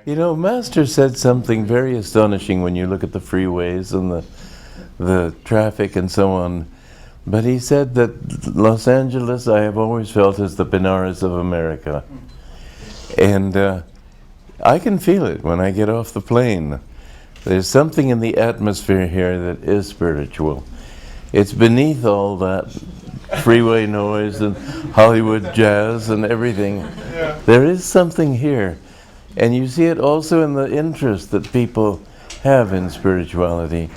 You know, Master said something very astonishing when you look at the freeways and the traffic and so on. But he said that Los Angeles, I have always felt, is the Benares of America. And I can feel it when I get off the plane. There's something in the atmosphere here that is spiritual. It's beneath all that freeway noise and Hollywood jazz and everything. Yeah. There is something here. And you see it also in the interest that people have in spirituality.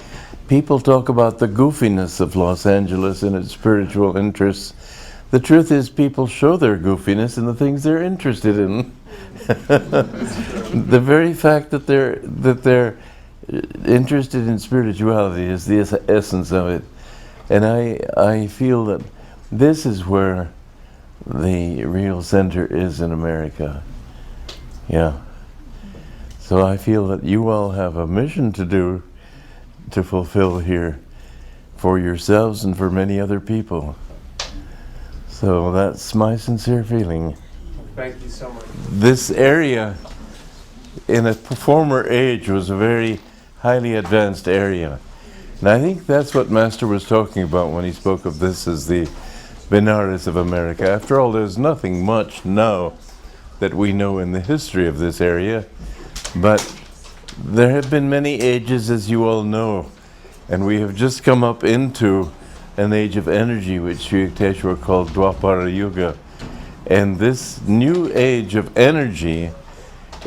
People talk about the goofiness of Los Angeles and its spiritual interests. The truth is, people show their goofiness in the things they're interested in. The very fact that they're interested in spirituality is the essence of it. And I feel that this is where the real center is in America. Yeah. So I feel that you all have a mission to fulfill here for yourselves and for many other people. So that's my sincere feeling. Thank you so much. This area in a former age was a very highly advanced area. And I think that's what Master was talking about when he spoke of this as the Benares of America. After all, there's nothing much now that we know in the history of this area, but there have been many ages, as you all know, and we have just come up into an age of energy, which Sri Yukteswar called Dwapara Yuga. And this new age of energy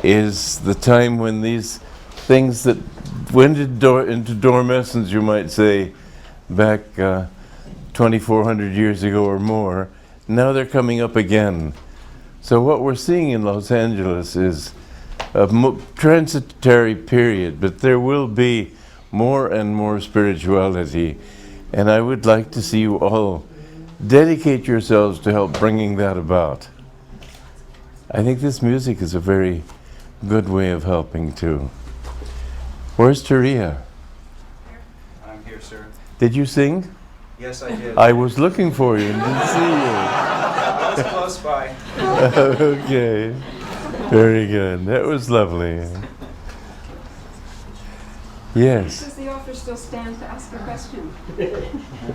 is the time when these things that went into dormescence, you might say, back 2,400 years ago or more, now they're coming up again. So what we're seeing in Los Angeles is a transitory period, but there will be more and more spirituality. And I would like to see you all dedicate yourselves to help bringing that about. I think this music is a very good way of helping too. Where's Turiya? I'm here, sir. Did you sing? Yes, I did. I was looking for you and didn't see you. I was close by. Okay. Very good. That was lovely. Yes. Does the offer still stand to ask a question?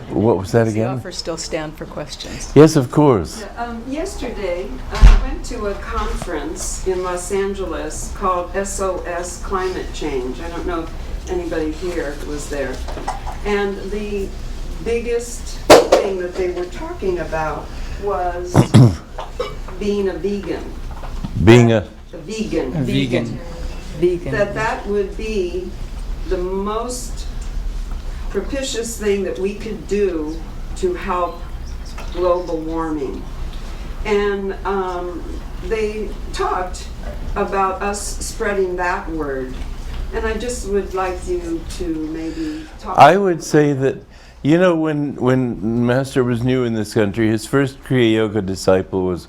What was that Does the again? offer still stand for questions? Yes, of course. Yesterday, I went to a conference in Los Angeles called SOS Climate Change. I don't know if anybody here was there. And the biggest thing that they were talking about was being a vegan. Being a vegan. Vegan. That would be the most propitious thing that we could do to help global warming. And they talked about us spreading that word. And I just would like you to maybe talk. I would say that, you know, when Master was new in this country, his first Kriya Yoga disciple was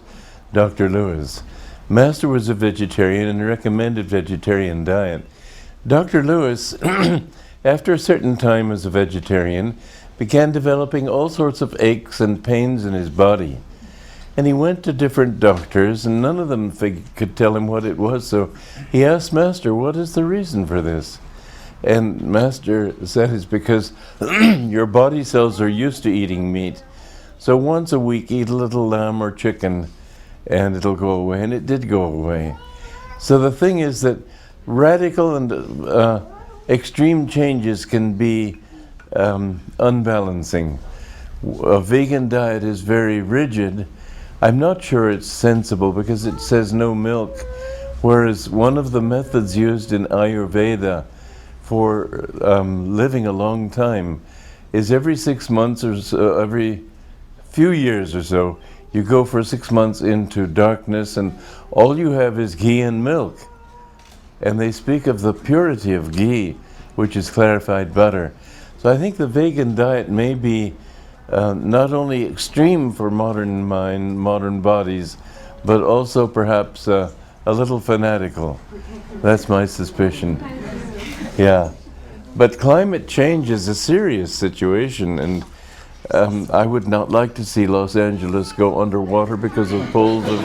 Dr. Lewis. Master was a vegetarian and recommended vegetarian diet. Dr. Lewis, after a certain time as a vegetarian, began developing all sorts of aches and pains in his body. And he went to different doctors, and none of them could tell him what it was. So he asked Master, what is the reason for this? And Master said it's because your body cells are used to eating meat. So once a week, eat a little lamb or chicken, and it'll go away. And it did go away. So the thing is that radical and extreme changes can be unbalancing. A vegan diet is very rigid. I'm not sure it's sensible because it says no milk, whereas one of the methods used in Ayurveda for living a long time is every 6 months or so, every few years or so, you go for 6 months into darkness and all you have is ghee and milk. And they speak of the purity of ghee, which is clarified butter. So I think the vegan diet may be not only extreme for modern mind, modern bodies, but also perhaps a little fanatical. That's my suspicion. Yeah. But climate change is a serious situation, and I would not like to see Los Angeles go underwater because of poles of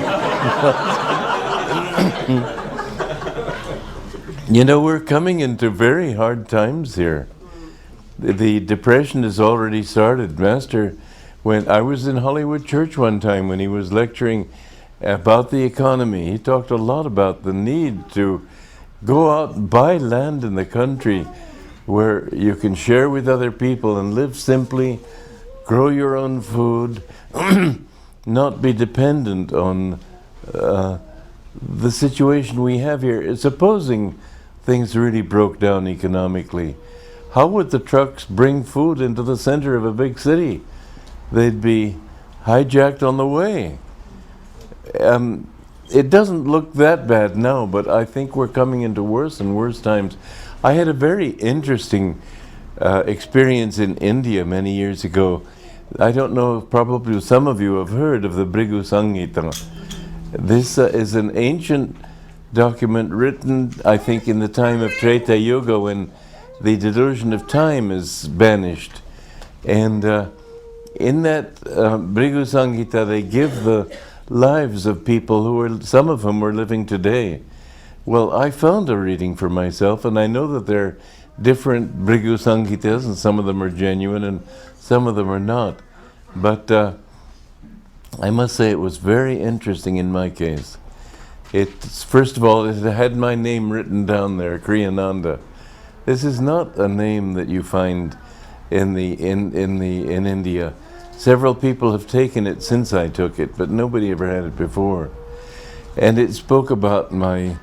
You know, we're coming into very hard times here. The depression has already started. Master, when I was in Hollywood Church one time when he was lecturing about the economy, he talked a lot about the need to go out and buy land in the country where you can share with other people and live simply, grow your own food, not be dependent on the situation we have here. Supposing things really broke down economically, how would the trucks bring food into the center of a big city? They'd be hijacked on the way. It doesn't look that bad now, but I think we're coming into worse and worse times. I had a very interesting experience in India many years ago. I don't know if probably some of you have heard of the Bhrigu Samhita. This is an ancient document written, I think, in the time of Treta Yuga when the delusion of time is banished. And in that Bhrigu Samhita, they give the lives of people who are, some of whom are living today. Well, I found a reading for myself, and I know that there are different Bhrigu Samhitas, and some of them are genuine and some of them are not. But I must say it was very interesting in my case. It's, first of all, it had my name written down there, Kriyananda. This is not a name that you find in India. Several people have taken it since I took it, but nobody ever had it before. And it spoke about my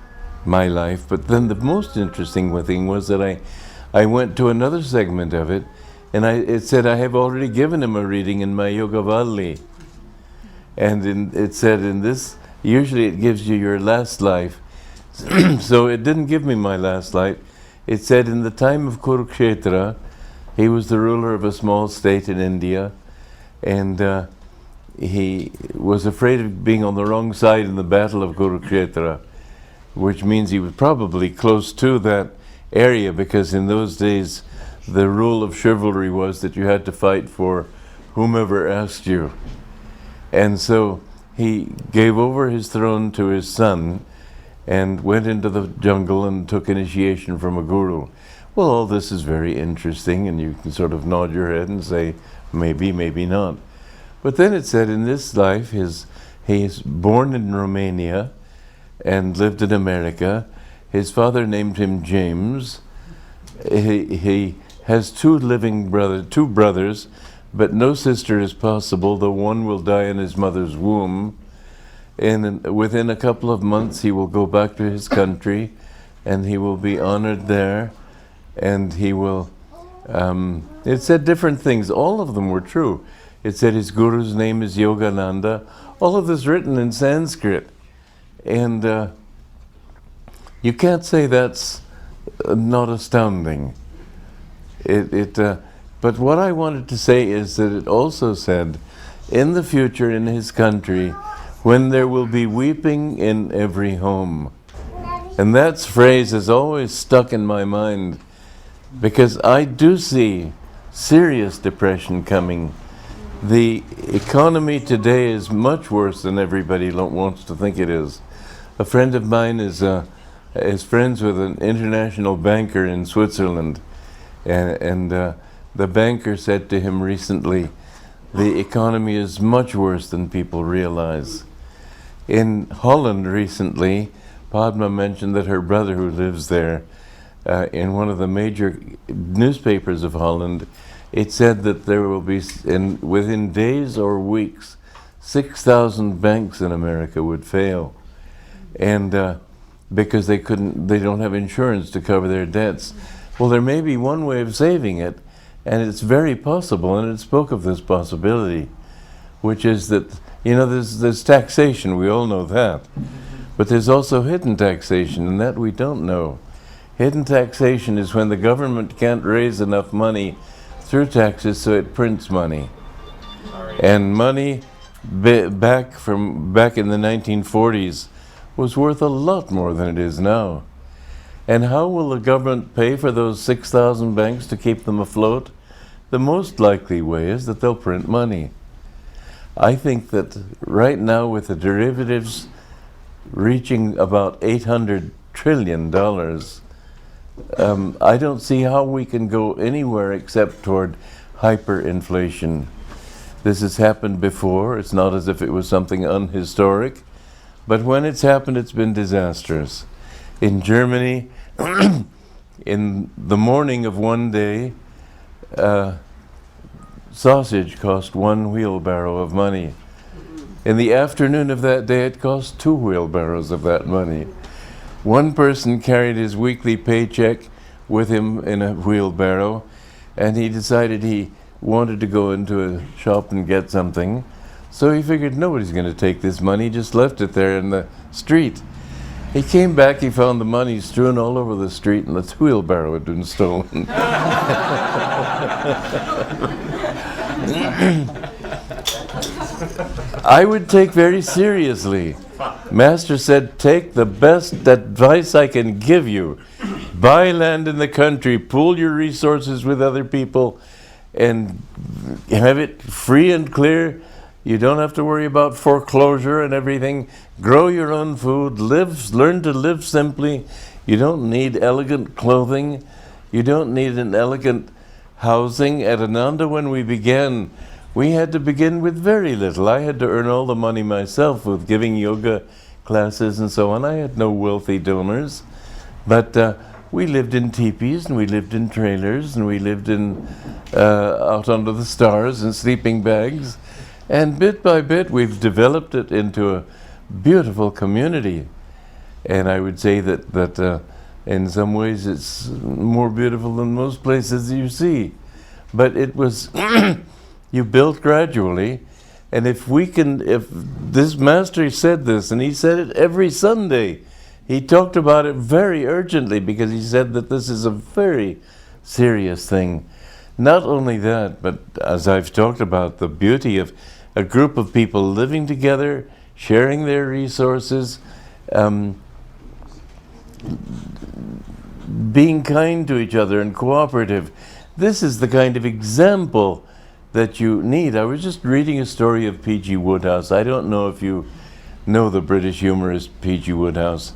life. But then the most interesting thing was that I went to another segment of it, and it said I have already given him a reading in my Yogavalli. And it said in this, usually it gives you your last life. So it didn't give me my last life. It said in the time of Kurukshetra, he was the ruler of a small state in India, and he was afraid of being on the wrong side in the battle of Kurukshetra, which means he was probably close to that area, because in those days the rule of chivalry was that you had to fight for whomever asked you. And so he gave over his throne to his son and went into the jungle and took initiation from a guru. Well, all this is very interesting, and you can sort of nod your head and say, maybe, maybe not. But then it said in this life, he's born in Romania and lived in America. His father named him James. He has two brothers, but no sister is possible, though one will die in his mother's womb. And within a couple of months he will go back to his country and he will be honored there, and he will, it said different things, all of them were true. It said his guru's name is Yogananda, all of this written in Sanskrit. And you can't say that's not astounding. But what I wanted to say is that it also said, in the future in his country, when there will be weeping in every home. And that phrase has always stuck in my mind, because I do see serious depression coming. The economy today is much worse than everybody wants to think it is. A friend of mine is friends with an international banker in Switzerland, and the banker said to him recently, the economy is much worse than people realize. In Holland recently, Padma mentioned that her brother, who lives there, in one of the major newspapers of Holland, it said that there will be, within days or weeks, 6,000 banks in America would fail, and because they don't have insurance to cover their debts. Well, there may be one way of saving it, and it's very possible, and it spoke of this possibility, which is that, you know, there's taxation, we all know that, but there's also hidden taxation, and that we don't know. Hidden taxation is when the government can't raise enough money through taxes, so it prints money. And money back in the 1940s was worth a lot more than it is now. And how will the government pay for those 6,000 banks to keep them afloat? The most likely way is that they'll print money. I think that right now, with the derivatives reaching about $800 trillion, I don't see how we can go anywhere except toward hyperinflation. This has happened before. It's not as if it was something unhistoric, but when it's happened, it's been disastrous. In Germany, in the morning of one day, sausage cost 1 wheelbarrow of money. In the afternoon of that day, it cost 2 wheelbarrows of that money. One person carried his weekly paycheck with him in a wheelbarrow, and he decided he wanted to go into a shop and get something. So he figured nobody's going to take this money, just left it there in the street. He came back, he found the money strewn all over the street, and the wheelbarrow had been stolen. I would take very seriously. Master said, take the best advice I can give you. Buy land in the country, pool your resources with other people, and have it free and clear. You don't have to worry about foreclosure and everything. Grow your own food, learn to live simply. You don't need elegant clothing. You don't need an elegant housing. At Ananda, when we began, we had to begin with very little. I had to earn all the money myself with giving yoga classes and so on. I had no wealthy donors, but we lived in teepees, and we lived in trailers, and we lived in out under the stars in sleeping bags. And bit by bit, we've developed it into a beautiful community. And I would say that in some ways it's more beautiful than most places you see. But it was, you built gradually. And if this master said this, and he said it every Sunday, he talked about it very urgently, because he said that this is a very serious thing. Not only that, but as I've talked about, the beauty of a group of people living together, sharing their resources, being kind to each other and cooperative. This is the kind of example that you need. I was just reading a story of P.G. Wodehouse. I don't know if you know the British humorist P.G. Wodehouse.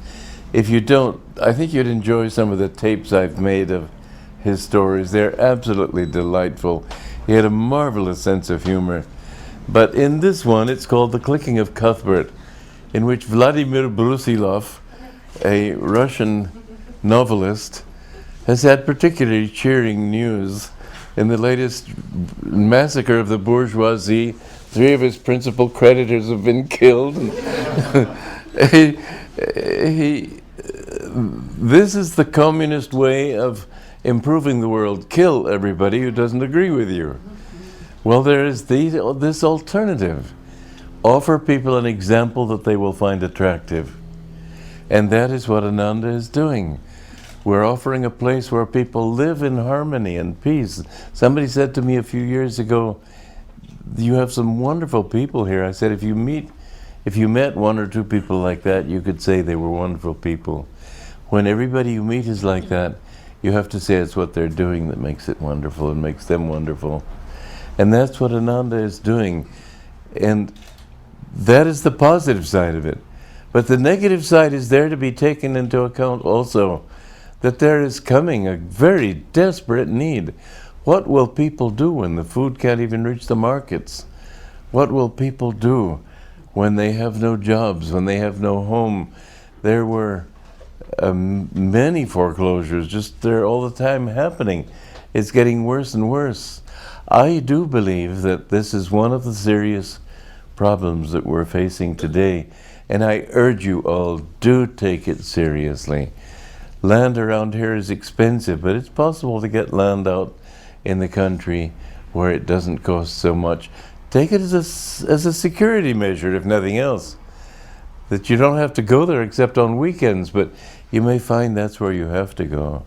If you don't, I think you'd enjoy some of the tapes I've made of his stories. They're absolutely delightful. He had a marvelous sense of humor. But in this one, it's called The Clicking of Cuthbert, in which Vladimir Brusilov, a Russian novelist, has had particularly cheering news. In the latest massacre of the bourgeoisie, 3 of his principal creditors have been killed. This is the communist way of improving the world. Kill everybody who doesn't agree with you. Well, there is this alternative. Offer people an example that they will find attractive. And that is what Ananda is doing. We're offering a place where people live in harmony and peace. Somebody said to me a few years ago, you have some wonderful people here. I said, if you met 1 or 2 people like that, you could say they were wonderful people. When everybody you meet is like that, you have to say it's what they're doing that makes it wonderful and makes them wonderful. And that's what Ananda is doing. And that is the positive side of it. But the negative side is there to be taken into account also, that there is coming a very desperate need. What will people do when the food can't even reach the markets? What will people do when they have no jobs, when they have no home? There were many foreclosures just there all the time happening. It's getting worse and worse. I do believe that this is one of the serious problems that we're facing today, and I urge you all, do take it seriously. Land around here is expensive, but it's possible to get land out in the country where it doesn't cost so much. Take it as a security measure, if nothing else, that you don't have to go there except on weekends, but you may find that's where you have to go.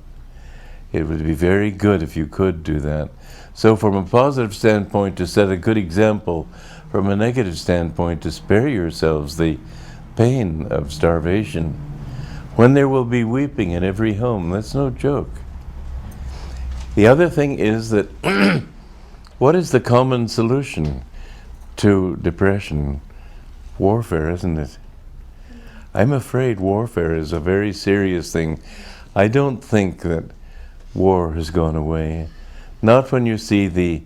It would be very good if you could do that. So from a positive standpoint, to set a good example. From a negative standpoint, to spare yourselves the pain of starvation. When there will be weeping in every home, that's no joke. The other thing is that what is the common solution to depression? Warfare, isn't it? I'm afraid warfare is a very serious thing. I don't think that war has gone away. Not when you see the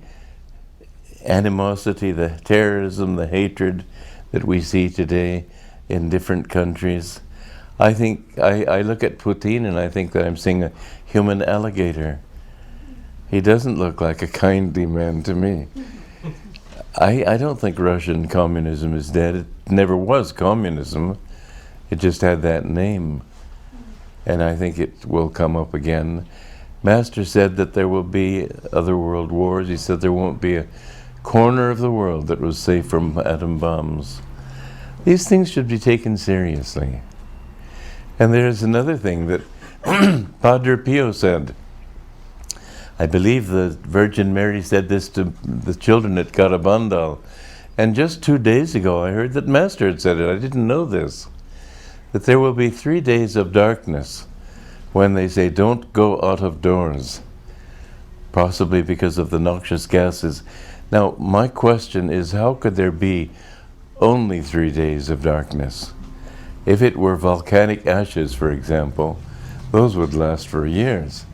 animosity, the terrorism, the hatred that we see today in different countries. I think I look at Putin and I think that I'm seeing a human alligator. He doesn't look like a kindly man to me. I don't think Russian communism is dead. It never was communism. It just had that name. And I think it will come up again. Master said that there will be other world wars. He said there won't be a corner of the world that was safe from atom bombs. These things should be taken seriously. And there's another thing that Padre Pio said. I believe the Virgin Mary said this to the children at Garabandal. And just 2 days ago I heard that Master had said it. I didn't know this. That there will be 3 days of darkness when they say don't go out of doors, possibly because of the noxious gases. Now, my question is, how could there be only 3 days of darkness? If it were volcanic ashes, for example, those would last for years.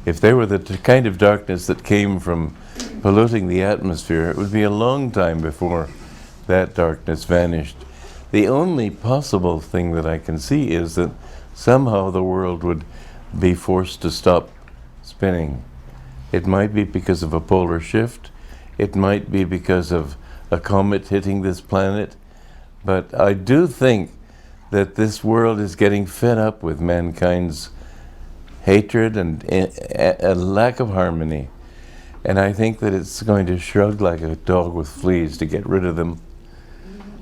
If they were the kind of darkness that came from polluting the atmosphere, it would be a long time before that darkness vanished. The only possible thing that I can see is that somehow the world would be forced to stop spinning. It might be because of a polar shift. It might be because of a comet hitting this planet. But I do think that this world is getting fed up with mankind's hatred and a lack of harmony. And I think that it's going to shrug like a dog with fleas to get rid of them.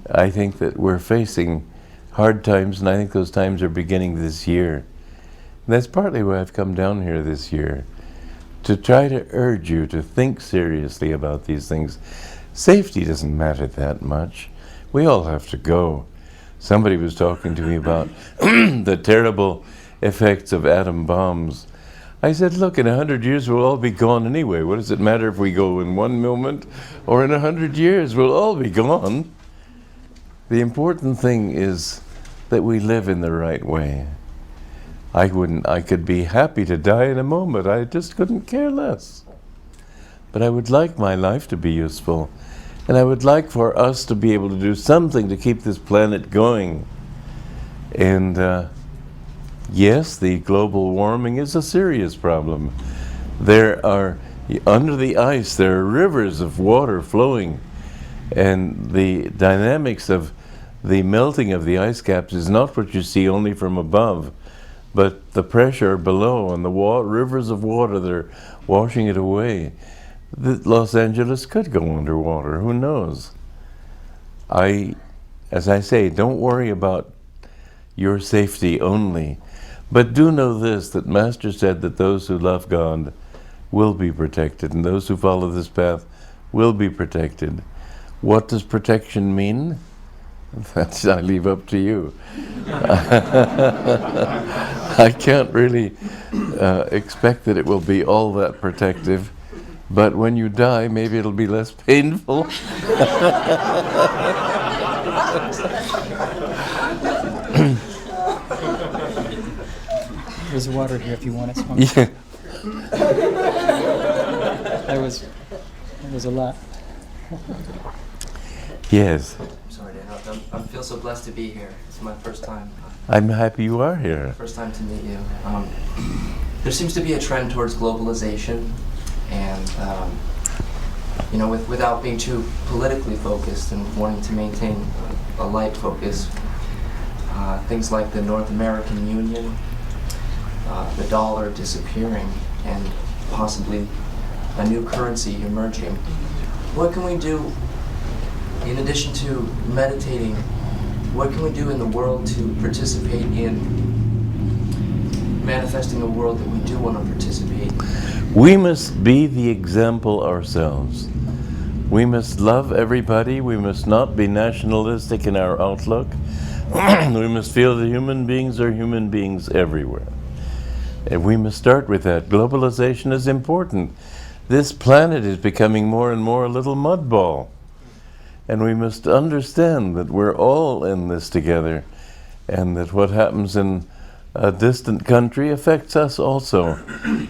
I think that we're facing hard times, and I think those times are beginning this year. And that's partly why I've come down here this year, to try to urge you to think seriously about these things. Safety doesn't matter that much. We all have to go. Somebody was talking to me about the terrible effects of atom bombs. I said, look, in 100 years we'll all be gone anyway. What does it matter if we go in 1 moment or in 100 years? We'll all be gone. The important thing is that we live in the right way. I could be happy to die in a moment. I just couldn't care less. But I would like my life to be useful. And I would like for us to be able to do something to keep this planet going. And yes, the global warming is a serious problem. There are, under the ice, there are rivers of water flowing. And the dynamics of the melting of the ice caps is not what you see only from above, but the pressure below and the rivers of water that are washing it away. Los Angeles could go underwater, who knows? As I say, don't worry about your safety only, but do know this, that Master said that those who love God will be protected, and those who follow this path will be protected. What does protection mean? That I leave up to you. I can't really expect that it will be all that protective, but when you die, maybe it'll be less painful. There's water here if you want it, Swami. Yeah. There was a lot. Yes. Sorry to interrupt. I feel so blessed to be here. It's my first time. I'm happy you are here. First time to meet you. There seems to be a trend towards globalization, and without being too politically focused and wanting to maintain a light focus, things like the North American Union, the dollar disappearing, and possibly a new currency emerging. What can we do? In addition to meditating, what can we do in the world to participate in manifesting a world that we do want to participate? We must be the example ourselves. We must love everybody. We must not be nationalistic in our outlook. We must feel that human beings are human beings everywhere. And we must start with that. Globalization is important. This planet is becoming more and more a little mud ball. And we must understand that we're all in this together, and that what happens in a distant country affects us also.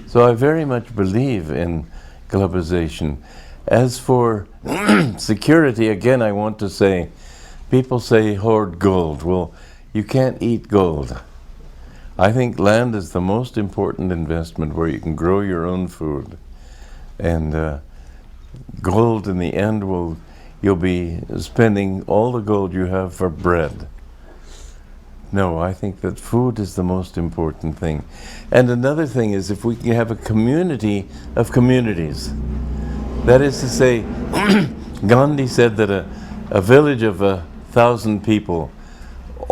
So I very much believe in globalization. As for security, again, I want to say, people say hoard gold. Well, you can't eat gold. I think land is the most important investment where you can grow your own food. And gold in the end you'll be spending all the gold you have for bread. No, I think that food is the most important thing. And another thing is if we can have a community of communities. That is to say, Gandhi said that a village of 1,000 people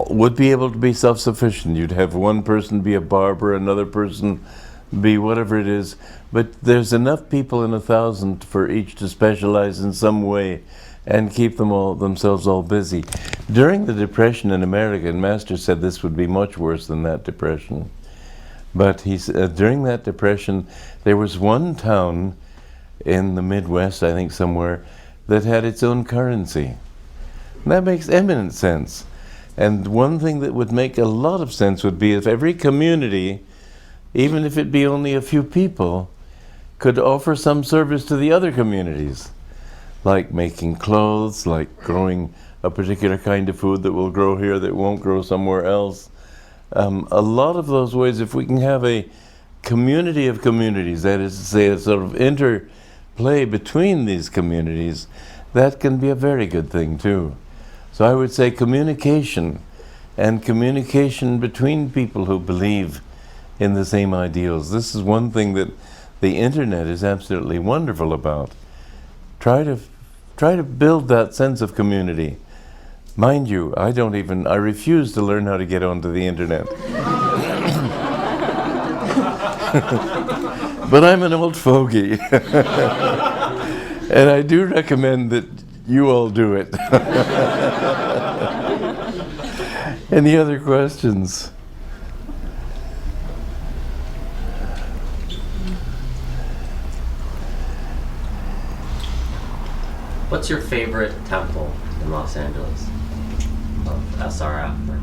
would be able to be self-sufficient. You'd have one person be a barber, another person be whatever it is, but there's enough people in 1,000 for each to specialize in some way and keep themselves all busy. During the Depression in America, and Master said this would be much worse than that Depression, but during that Depression, there was one town in the Midwest, I think somewhere, that had its own currency. And that makes eminent sense. And one thing that would make a lot of sense would be if every community, even if it be only a few people, could offer some service to the other communities, like making clothes, like growing a particular kind of food that will grow here that won't grow somewhere else. A lot of those ways, if we can have a community of communities, that is to say a sort of interplay between these communities, that can be a very good thing too. So I would say communication, and communication between people who believe in the same ideals. This is one thing that the internet is absolutely wonderful about. Try to build that sense of community. Mind you, I refuse to learn how to get onto the internet. But I'm an old fogey. And I do recommend that you all do it. Any other questions? What's your favorite temple in Los Angeles? Of SRF? Or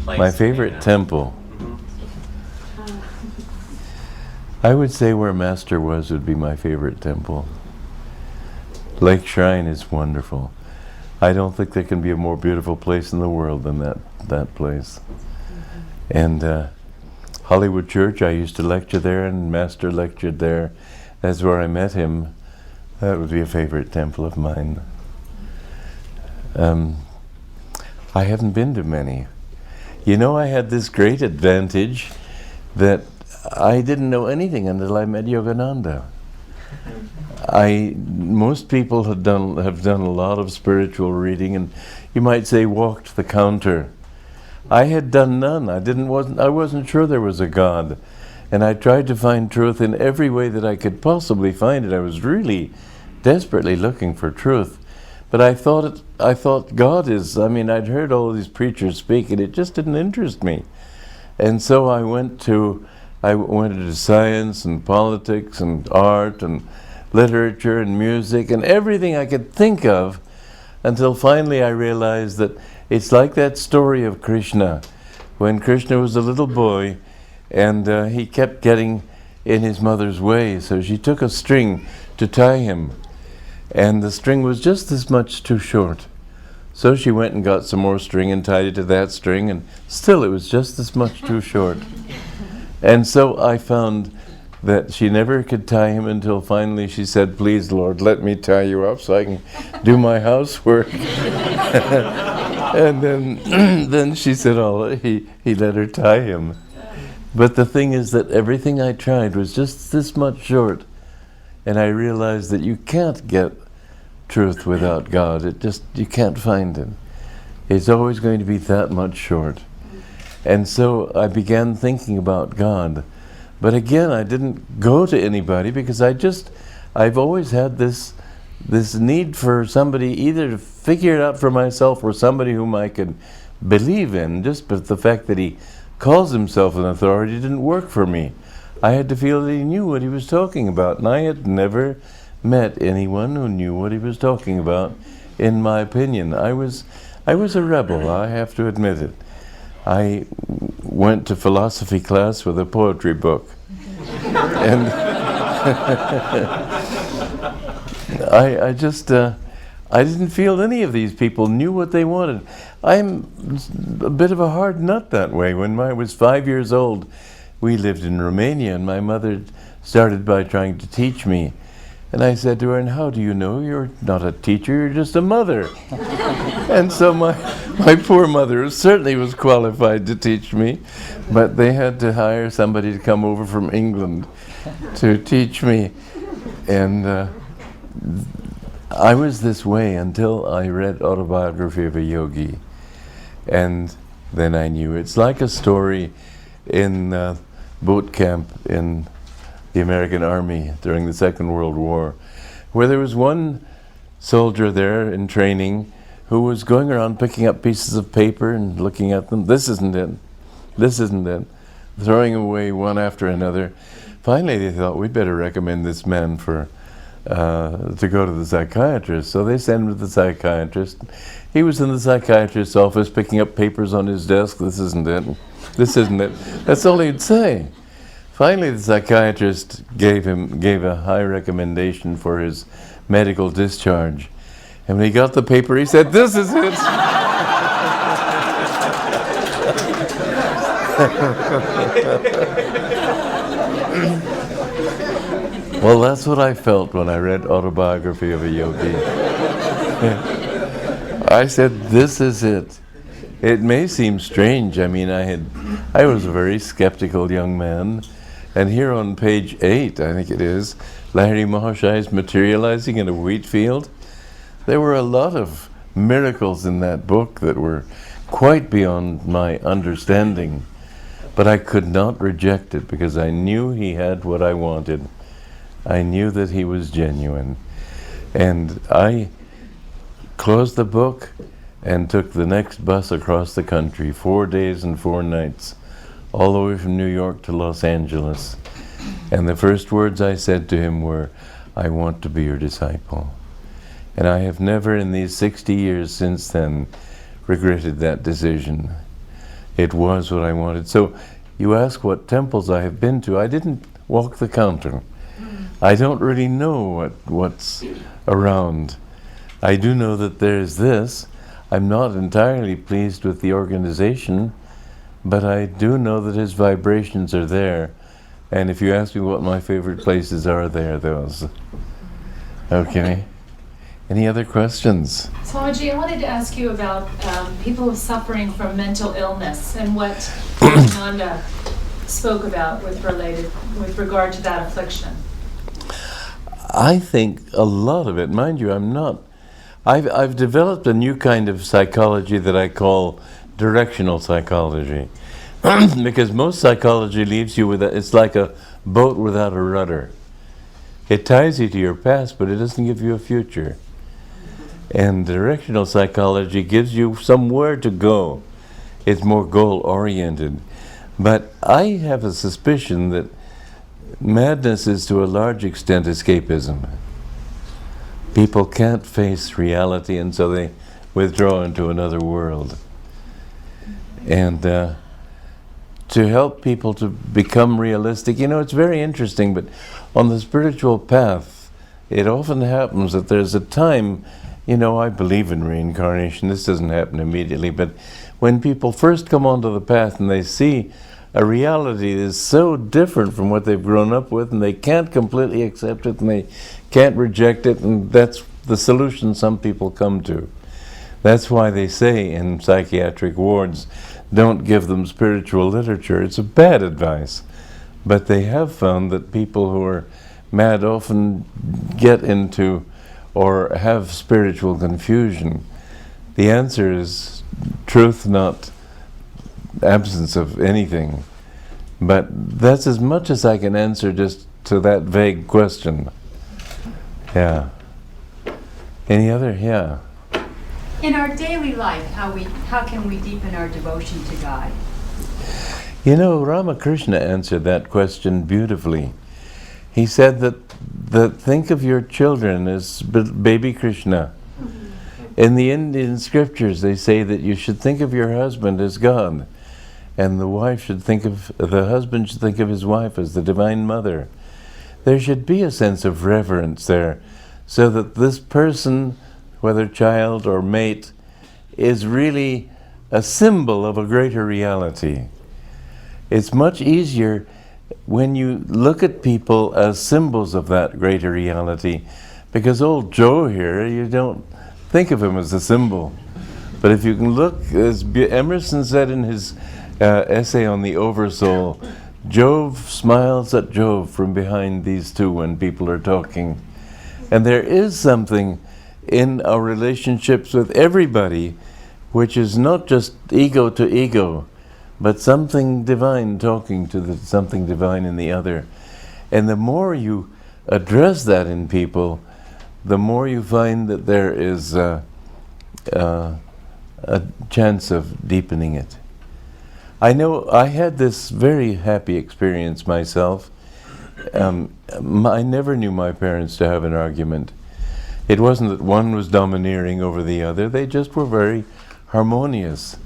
place My to favorite hang out? temple. I would say where Master was would be my favorite temple. Lake Shrine is wonderful. I don't think there can be a more beautiful place in the world than that place. And Hollywood Church, I used to lecture there, and Master lectured there. That's where I met him. That would be a favorite temple of mine. I haven't been to many. You know, I had this great advantage that I didn't know anything until I met Yogananda. Most people have done a lot of spiritual reading, and you might say walked the counter. I had done none. I wasn't sure there was a God, and I tried to find truth in every way that I could possibly find it. I was really desperately looking for truth, but I thought God is. I mean, I'd heard all these preachers speak, and it just didn't interest me. And so I went into science and politics and art and literature and music and everything I could think of, until finally I realized that it's like that story of Krishna, when Krishna was a little boy and he kept getting in his mother's way, so she took a string to tie him, and the string was just this much too short. So she went and got some more string and tied it to that string, and still it was just this much too short. And so I found that she never could tie him until finally she said, "Please, Lord, let me tie you up so I can do my housework." And then she said, he let her tie him. But the thing is that everything I tried was just this much short. And I realized that you can't get truth without God. You can't find it. It's always going to be that much short. And so I began thinking about God. But again, I didn't go to anybody, because I've always had this need for somebody either to figure it out for myself or somebody whom I could believe in. But the fact that he calls himself an authority didn't work for me. I had to feel that he knew what he was talking about, and I had never met anyone who knew what he was talking about, in my opinion. I was a rebel, I have to admit it. I went to philosophy class with a poetry book. And I just, I didn't feel any of these people knew what they wanted. I'm a bit of a hard nut that way. When I was 5 years old, we lived in Romania, and my mother started by trying to teach me. And I said to her, "And how do you know you're not a teacher, you're just a mother?" And so my poor mother certainly was qualified to teach me, but they had to hire somebody to come over from England to teach me. And I was this way until I read Autobiography of a Yogi. And then I knew. It's like a story in boot camp in the American Army during the Second World War, where there was one soldier there in training who was going around picking up pieces of paper and looking at them. This isn't it. This isn't it. Throwing away one after another. Finally, they thought, we'd better recommend this man for to go to the psychiatrist. So they sent him to the psychiatrist. He was in the psychiatrist's office picking up papers on his desk. This isn't it. This isn't it. That's all he'd say. Finally, the psychiatrist gave a high recommendation for his medical discharge. And when he got the paper, he said, "This is it." Well, that's what I felt when I read Autobiography of a Yogi. I said, "This is it." It may seem strange. I mean, I was a very skeptical young man. And here on page 8, I think it is, Lahiri Mahashai's materializing in a wheat field. There were a lot of miracles in that book that were quite beyond my understanding. But I could not reject it because I knew he had what I wanted. I knew that he was genuine. And I closed the book and took the next bus across the country, 4 days and 4 nights, all the way from New York to Los Angeles. And the first words I said to him were, "I want to be your disciple." And I have never in these 60 years since then regretted that decision. It was what I wanted. So you ask what temples I have been to. I didn't walk the counter. I don't really know what's around. I do know that there's this. I'm not entirely pleased with the organization, but I do know that his vibrations are there. And if you ask me what my favorite places are, they are those. Okay. Any other questions? Swamiji, I wanted to ask you about people suffering from mental illness and what Kriyananda spoke about with regard to that affliction. I think a lot of it, mind you, I've developed a new kind of psychology that I call directional psychology. Because most psychology leaves you with it's like a boat without a rudder. It ties you to your past, but it doesn't give you a future. And directional psychology gives you somewhere to go. It's more goal-oriented. But I have a suspicion that madness is to a large extent escapism. People can't face reality, and so they withdraw into another world. And to help people to become realistic, it's very interesting, but on the spiritual path, it often happens that there's a time, I believe in reincarnation. This doesn't happen immediately, but when people first come onto the path and they see a reality that is so different from what they've grown up with, and they can't completely accept it, and they can't reject it, and that's the solution some people come to. That's why they say in psychiatric wards, don't give them spiritual literature. It's a bad advice. But they have found that people who are mad often get into or have spiritual confusion. The answer is truth, not absence of anything. But that's as much as I can answer just to that vague question. Yeah. Any other? Yeah. In our daily life, how can we deepen our devotion to God? Ramakrishna answered that question beautifully. He said that think of your children as baby Krishna. In the Indian scriptures, they say that you should think of your husband as God. and the husband should think of his wife as the Divine Mother. There should be a sense of reverence there, so that this person, whether child or mate, is really a symbol of a greater reality. It's much easier when you look at people as symbols of that greater reality, because old Joe here, you don't think of him as a symbol. But if you can look, as Emerson said in his essay on the Oversoul, Jove smiles at Jove from behind these two when people are talking. And there is something in our relationships with everybody which is not just ego to ego, but something divine talking to something divine in the other. And the more you address that in people, the more you find that there is a chance of deepening it. I know I had this very happy experience myself. I never knew my parents to have an argument. It wasn't that one was domineering over the other, they just were very harmonious.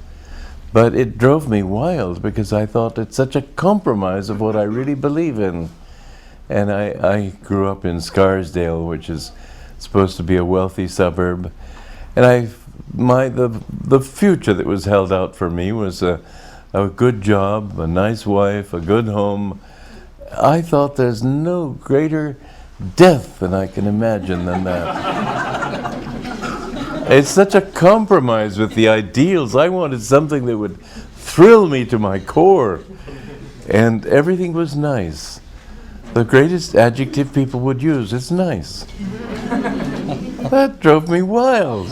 But it drove me wild because I thought it's such a compromise of what I really believe in. And I grew up in Scarsdale, which is supposed to be a wealthy suburb. And the future that was held out for me was a good job, a nice wife, a good home. I thought there's no greater death than I can imagine than that. It's such a compromise with the ideals. I wanted something that would thrill me to my core. And everything was nice. The greatest adjective people would use is nice. That drove me wild.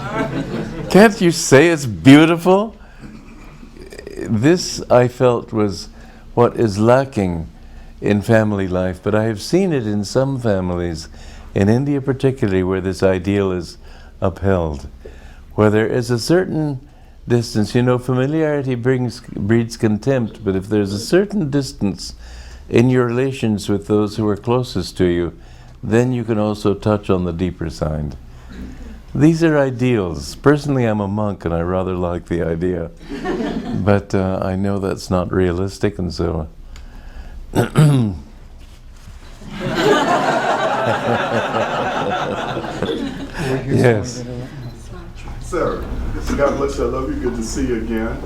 Can't you say it's beautiful? This, I felt, was what is lacking in family life, but I have seen it in some families, in India particularly, where this ideal is upheld, where there is a certain distance. You know, familiarity breeds contempt, but if there's a certain distance in your relations with those who are closest to you, then you can also touch on the deeper side. These are ideals. Personally, I'm a monk and I rather like the idea, but I know that's not realistic, and so yes. Sir, God bless you. I love you. Good to see you again.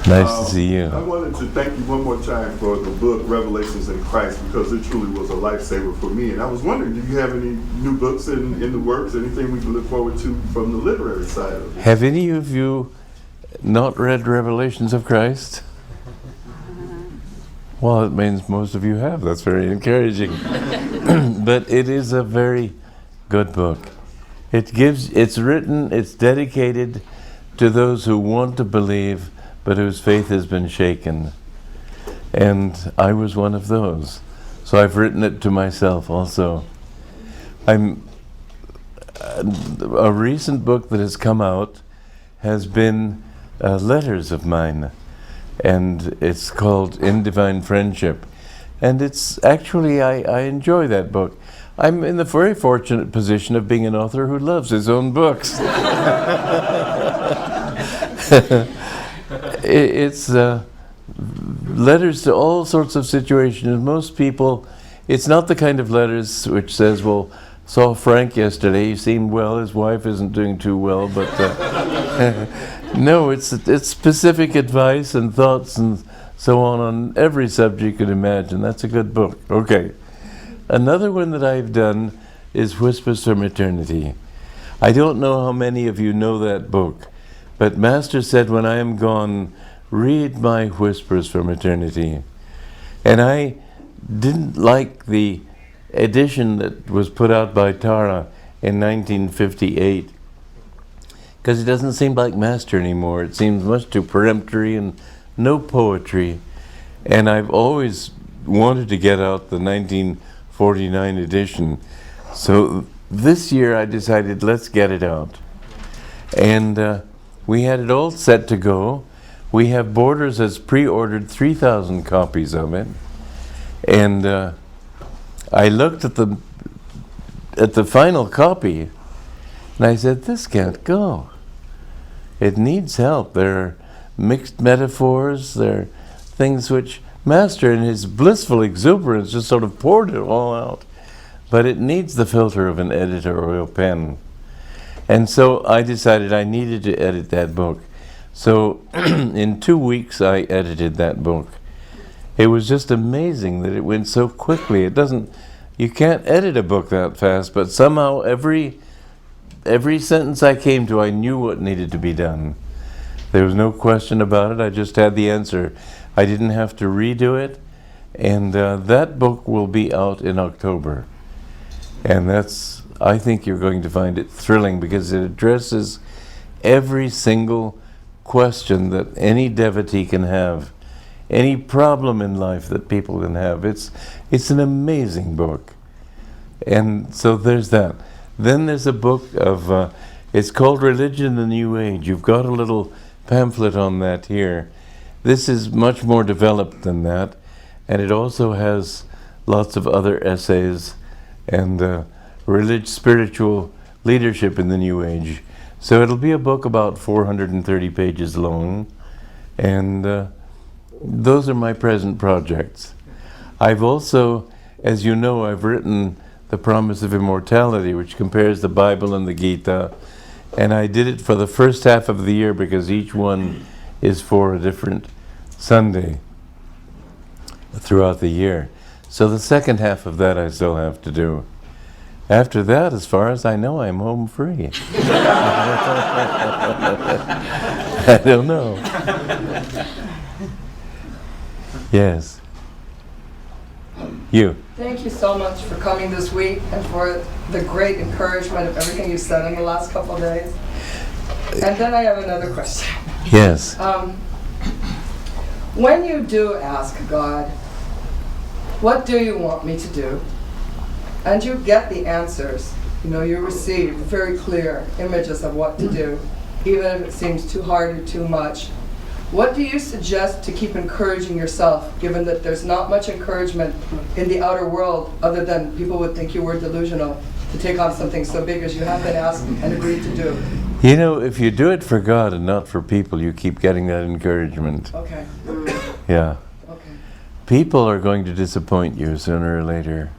Nice to see you. I wanted to thank you one more time for the book, Revelations in Christ, because it truly was a lifesaver for me. And I was wondering, do you have any new books in the works, anything we can look forward to from the literary side of it? Have any of you not read Revelations of Christ? Well, it means most of you have. That's very encouraging. But it is a very good book. It's dedicated to those who want to believe, but whose faith has been shaken. And I was one of those. So I've written it to myself also. A recent book that has come out has been letters of mine. And it's called In Divine Friendship. And it's actually, I enjoy that book. I'm in the very fortunate position of being an author who loves his own books. It's letters to all sorts of situations. Most people, it's not the kind of letters which says, well, saw Frank yesterday, he seemed well, his wife isn't doing too well, but no, it's specific advice and thoughts and so on every subject you could imagine. That's a good book. Okay. Another one that I've done is Whispers from Eternity. I don't know how many of you know that book, but Master said, when I am gone, read my Whispers from Eternity. And I didn't like the edition that was put out by Tara in 1958, because it doesn't seem like Master anymore. It seems much too peremptory and no poetry. And I've always wanted to get out the 1949 edition. So this year I decided, let's get it out. And we had it all set to go. We have Borders has pre-ordered 3,000 copies of it. And I looked at the final copy and I said, this can't go. It needs help. There are mixed metaphors, there are things which Master in his blissful exuberance just sort of poured it all out. But it needs the filter of an editorial pen. And so I decided I needed to edit that book. So in 2 weeks I edited that book. It was just amazing that it went so quickly. You can't edit a book that fast, but somehow every sentence I came to, I knew what needed to be done. There was no question about it. I just had the answer. I didn't have to redo it. And that book will be out in October. And I think you're going to find it thrilling because it addresses every single question that any devotee can have, any problem in life that people can have. It's an amazing book. And so there's that. Then there's a book of, it's called Religion in the New Age. You've got a little pamphlet on that here. This is much more developed than that, and it also has lots of other essays and spiritual leadership in the New Age. So it'll be a book about 430 pages long, and those are my present projects. I've also, as you know, I've written The Promise of Immortality, which compares the Bible and the Gita, and I did it for the first half of the year because each one is for a different Sunday throughout the year. So the second half of that I still have to do. After that, as far as I know, I'm home free. I don't know. Yes. You. Thank you so much for coming this week and for the great encouragement of everything you've said in the last couple of days. And then I have another question. Yes. When you do ask God, what do you want me to do? And you get the answers. You receive very clear images of what to do, even if it seems too hard or too much. What do you suggest to keep encouraging yourself, given that there's not much encouragement in the outer world other than people would think you were delusional to take on something so big as you have been asked and agreed to do? If you do it for God and not for people, you keep getting that encouragement. Okay. Yeah. Okay. People are going to disappoint you sooner or later,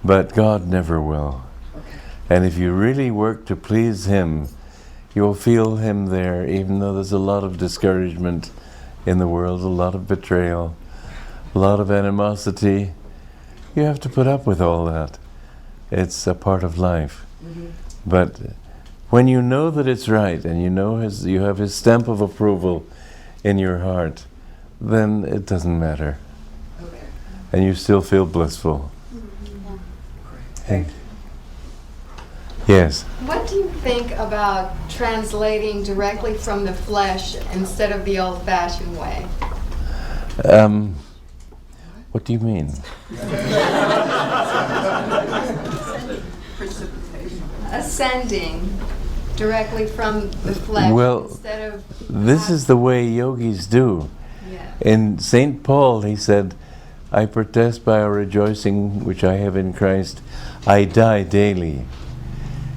but God never will. Okay. And if you really work to please Him, you'll feel Him there, even though there's a lot of discouragement in the world, a lot of betrayal, a lot of animosity. You have to put up with all that. It's a part of life. Mm-hmm. But when you know that it's right and you have His stamp of approval in your heart, then it doesn't matter. Okay. And you still feel blissful. Thank you. Yes. What do you think about translating directly from the flesh instead of the old-fashioned way? What do you mean? Ascending directly from the flesh Well, instead of... this is the way yogis do. Yeah. In St. Paul, he said, I protest by a rejoicing which I have in Christ, I die daily.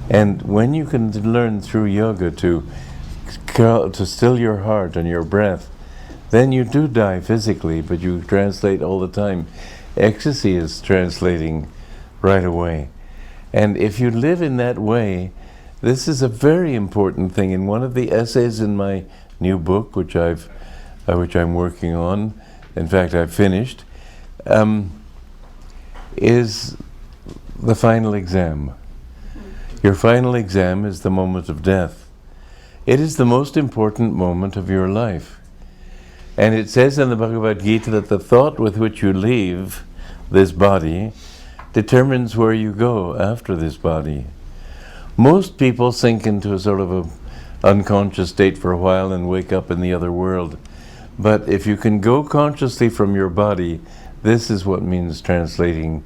And when you can learn through yoga to still your heart and your breath, then you do die physically, but you translate all the time. Ecstasy is translating right away. And if you live in that way, this is a very important thing. In one of the essays in my new book, which I'm working on, in fact I've finished, is the final exam. Your final exam is the moment of death. It is the most important moment of your life. And it says in the Bhagavad Gita that the thought with which you leave this body determines where you go after this body. Most people sink into a sort of an unconscious state for a while and wake up in the other world. But if you can go consciously from your body, this is what means translating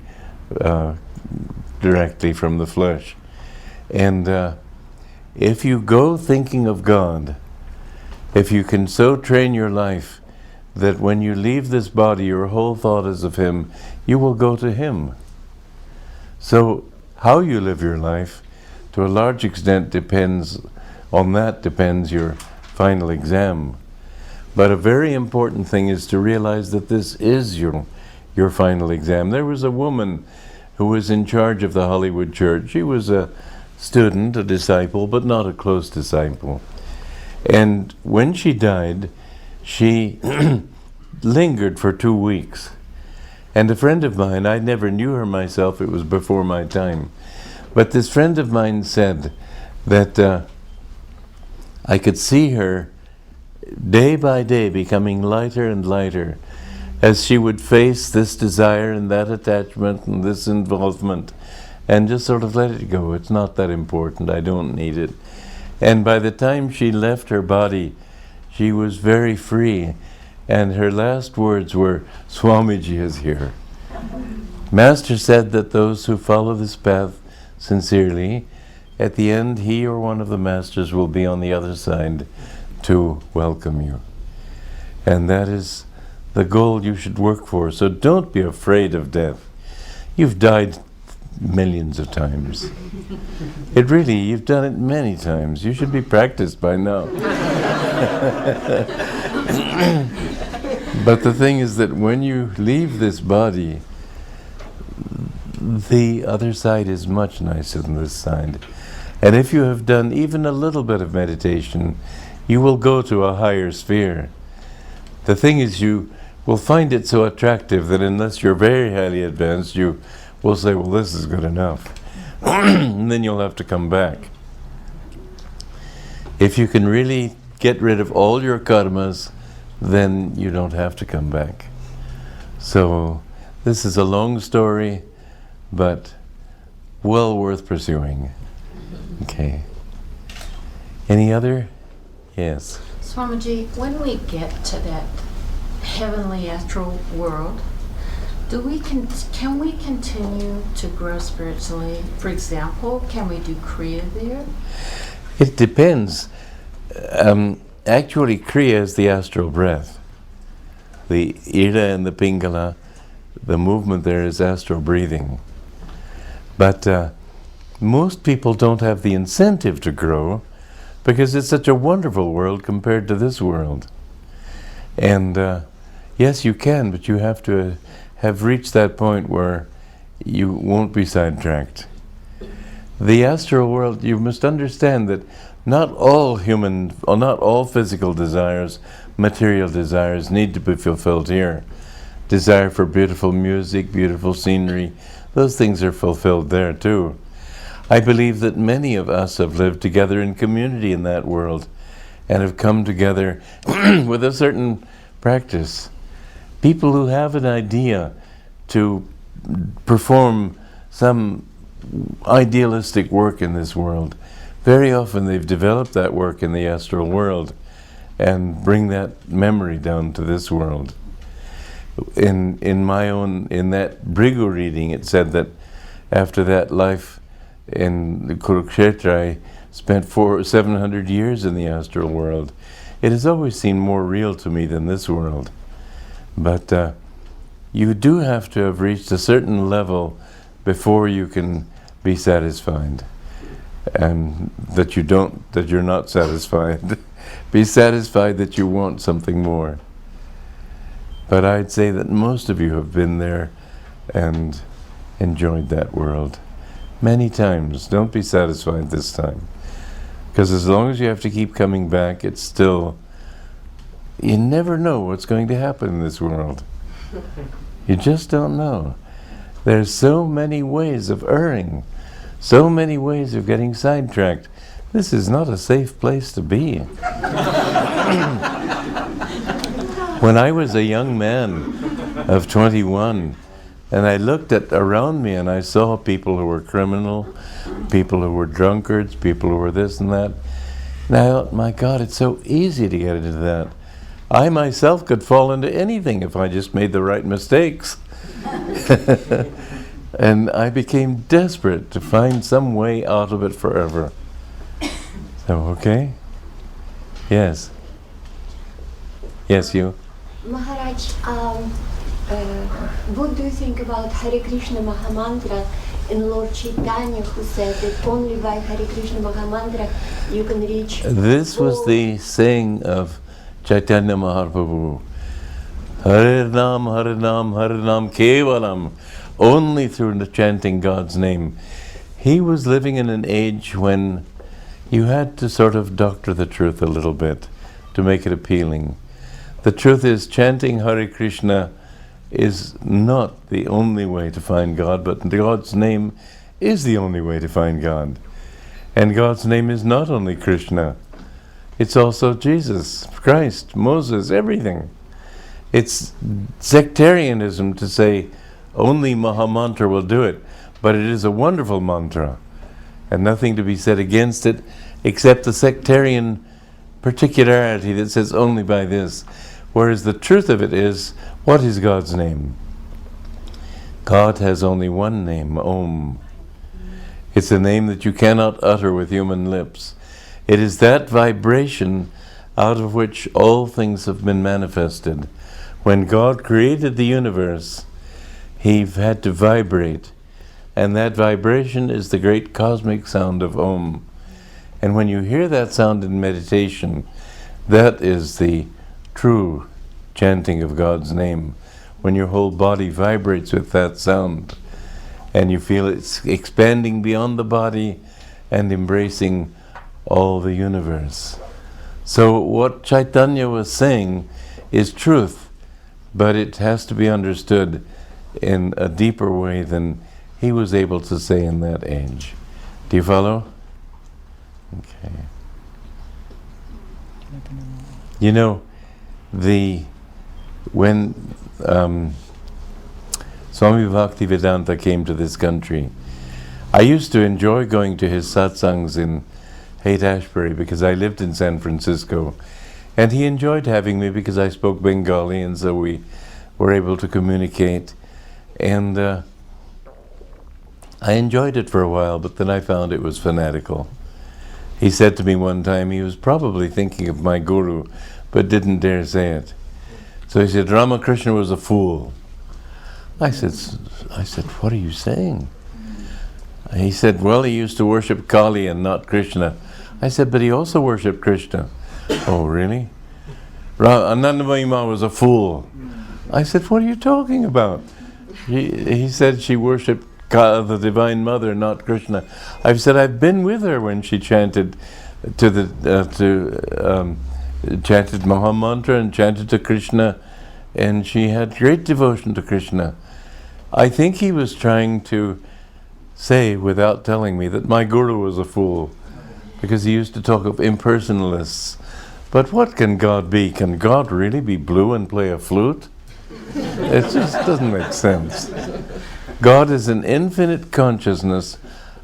directly from the flesh. And if you go thinking of God, if you can so train your life that when you leave this body, your whole thought is of Him, you will go to Him. So how you live your life, to a large extent, depends your final exam. But a very important thing is to realize that this is your final exam. There was a woman who was in charge of the Hollywood church. She was a student, a disciple, but not a close disciple. And when she died, she lingered for 2 weeks. And a friend of mine, I never knew her myself, it was before my time, but this friend of mine said that I could see her day by day becoming lighter and lighter as she would face this desire and that attachment and this involvement and just sort of let it go. It's not that important. I don't need it. And by the time she left her body, she was very free. And her last words were, "Swamiji is here." Master said that those who follow this path sincerely, at the end, he or one of the masters will be on the other side to welcome you. And that is the goal you should work for. So don't be afraid of death. You've died millions of times. You've done it many times. You should be practiced by now. But the thing is that when you leave this body, the other side is much nicer than this side. And if you have done even a little bit of meditation, you will go to a higher sphere. The thing is, you will find it so attractive that unless you're very highly advanced, you will say, well, this is good enough. And then you'll have to come back. If you can really get rid of all your karmas, then you don't have to come back. So this is a long story, but well worth pursuing. Okay. Any other? Yes. Swamiji, when we get to that heavenly astral world, can we continue to grow spiritually? For example, can we do Kriya there? It depends. Actually, Kriya is the astral breath. The Ida and the Pingala, the movement there is astral breathing. But most people don't have the incentive to grow because it's such a wonderful world compared to this world. And yes, you can, but you have to have reached that point where you won't be sidetracked. The astral world, you must understand that not all physical desires, material desires need to be fulfilled here. Desire for beautiful music, beautiful scenery, those things are fulfilled there too. I believe that many of us have lived together in community in that world and have come together with a certain practice. People who have an idea to perform some idealistic work in this world, very often they've developed that work in the astral world and bring that memory down to this world. In that Brigu reading, it said that after that life in the Kurukshetra, I spent 700 years in the astral world. It has always seemed more real to me than this world. But you do have to have reached a certain level before you can be satisfied. And that you're not satisfied. Be satisfied that you want something more. But I'd say that most of you have been there and enjoyed that world many times. Don't be satisfied this time. Because as long as you have to keep coming back, it's still, you never know what's going to happen in this world. You just don't know. There's so many ways of erring, so many ways of getting sidetracked. This is not a safe place to be. When I was a young man of 21, and I looked around me and I saw people who were criminal, people who were drunkards, people who were this and that. And I thought, my God, it's so easy to get into that. I myself could fall into anything if I just made the right mistakes. And I became desperate to find some way out of it forever. So, okay? Yes. Yes, you. Maharaj, what do you think about Hare Krishna Mahamantra in Lord Chaitanya, who said that only by Hare Krishna Mahamantra you can reach... This was the saying of Chaitanya Mahaprabhu. Hare Nam, Hare Nam, Hare Nam Kevalam. Only through the chanting God's name. He was living in an age when you had to sort of doctor the truth a little bit to make it appealing. The truth is, chanting Hare Krishna is not the only way to find God, but God's name is the only way to find God. And God's name is not only Krishna, it's also Jesus, Christ, Moses, everything. It's sectarianism to say only Mahamantra will do it, but it is a wonderful mantra, and nothing to be said against it except the sectarian particularity that says only by this, whereas the truth of it is, what is God's name? God has only one name, Om. It's a name that you cannot utter with human lips. It is that vibration out of which all things have been manifested. When God created the universe, He had to vibrate, and that vibration is the great cosmic sound of Om. And when you hear that sound in meditation, that is the true chanting of God's name. When your whole body vibrates with that sound, and you feel it's expanding beyond the body and embracing all the universe. So what Chaitanya was saying is truth, but it has to be understood in a deeper way than he was able to say in that age. Do you follow? Okay. You know, when Swami Bhaktivedanta came to this country, I used to enjoy going to his satsangs in Haight-Ashbury because I lived in San Francisco, and he enjoyed having me because I spoke Bengali, and so we were able to communicate, and I enjoyed it for a while, but then I found it was fanatical. He said to me one time he was probably thinking of my guru, but didn't dare say it. So he said, Ramakrishna was a fool. I said, what are you saying? He said, well, he used to worship Kali and not Krishna. I said, but he also worshipped Krishna. Oh, really? Anandamayi was a fool. I said, what are you talking about? He said she worshipped the Divine Mother, not Krishna. I've said I've been with her when she chanted chanted Mahamantra and chanted to Krishna, and she had great devotion to Krishna. I think he was trying to say, without telling me, that my guru was a fool, because he used to talk of impersonalists. But what can God be? Can God really be blue and play a flute? It just doesn't make sense. God is an infinite consciousness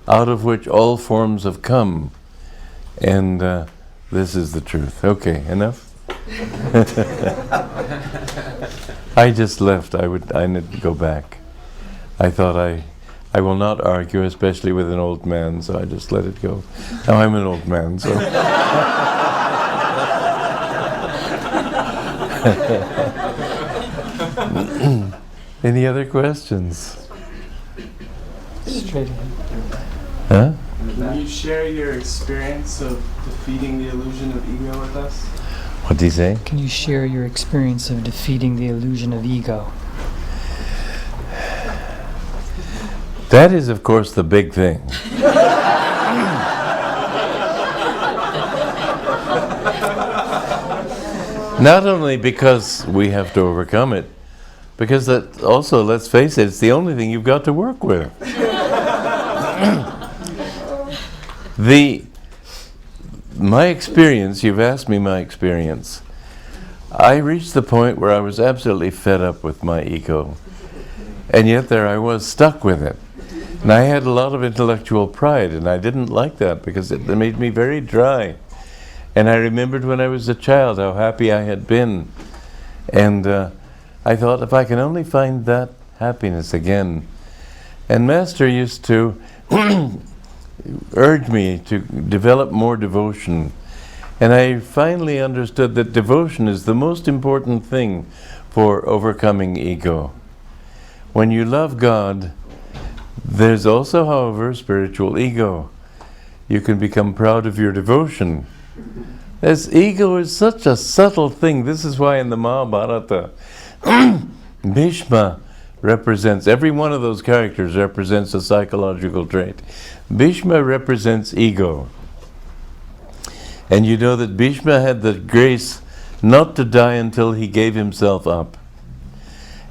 out of which all forms have come. And this is the truth. Okay, enough? I just left. I need to go back. I thought I will not argue, especially with an old man, so I just let it go. Now I'm an old man, so... Any other questions? Straight ahead. Huh? Can you share your experience of defeating the illusion of ego with us? What do you say? Can you share your experience of defeating the illusion of ego? That is, of course, the big thing. Not only because we have to overcome it, because that also, let's face it, it's the only thing you've got to work with. My experience, you've asked me my experience, I reached the point where I was absolutely fed up with my ego. And yet there I was, stuck with it. And I had a lot of intellectual pride, and I didn't like that because it made me very dry. And I remembered when I was a child how happy I had been. And I thought, if I can only find that happiness again. And Master used to urge me to develop more devotion. And I finally understood that devotion is the most important thing for overcoming ego. When you love God, there's also, however, spiritual ego. You can become proud of your devotion. This ego is such a subtle thing. This is why in the Mahabharata, Bhishma represents, every one of those characters represents a psychological trait. Bhishma represents ego. And you know that Bhishma had the grace not to die until he gave himself up.